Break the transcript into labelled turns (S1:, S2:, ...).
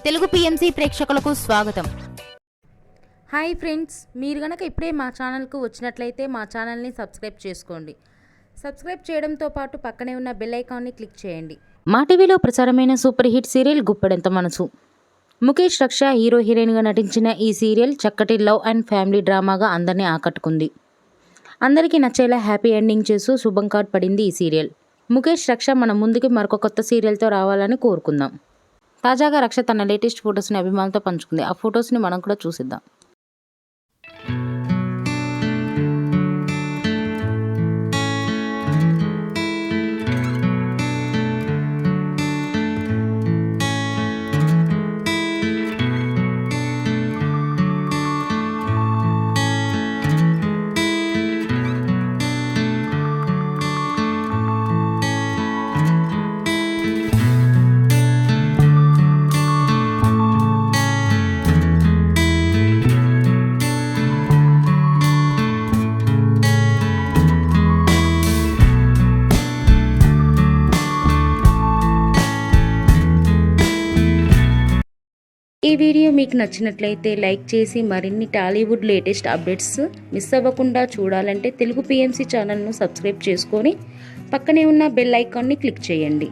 S1: Telugu PMC ప్రేక్షకులకు స్వాగతం.
S2: Hi friends, మీరు గనక ఇప్పుడే మా ఛానల్కు వచ్చినట్లయితే మా ఛానల్ని సబ్స్క్రైబ్ చేసుకోండి. సబ్స్క్రైబ్ చేయడంతో పాటు పక్కనే ఉన్న బెల్ ఐకాన్ని క్లిక్ చేయండి.
S3: మా టీవీలో ప్రసారమైన సూపర్ హిట్ సీరియల్ గుప్పెడంత మనసు. ముఖేష్ రక్ష హీరో హీరోయిన్గా నటించిన ఈ సీరియల్ చక్కటి లవ్ అండ్ ఫ్యామిలీ డ్రామాగా అందరినీ ఆకట్టుకుంది. అందరికీ నచ్చేలా హ్యాపీ ఎండింగ్ చేస్తూ శుభం కార్డ్ పడింది ఈ సీరియల్. ముఖేష్ రక్ష మన ముందుకి మరొక కొత్త సీరియల్తో రావాలని కోరుకుందాం. తాజాగా రక్ష తన లేటెస్ట్ ఫొటోస్ని అభిమానులతో పంచుకుంది. ఆ ఫొటోస్ని మనం కూడా చూసిద్దాం. ఈ వీడియో మీకు నచ్చినట్లయితే లైక్ చేసి మరిన్ని టాలీవుడ్ లేటెస్ట్ అప్డేట్స్ మిస్ అవ్వకుండా చూడాలంటే తెలుగు పిఎంసి ఛానల్ను సబ్స్క్రైబ్ చేసుకొని పక్కనే ఉన్న బెల్ ఐకాన్ని క్లిక్ చేయండి.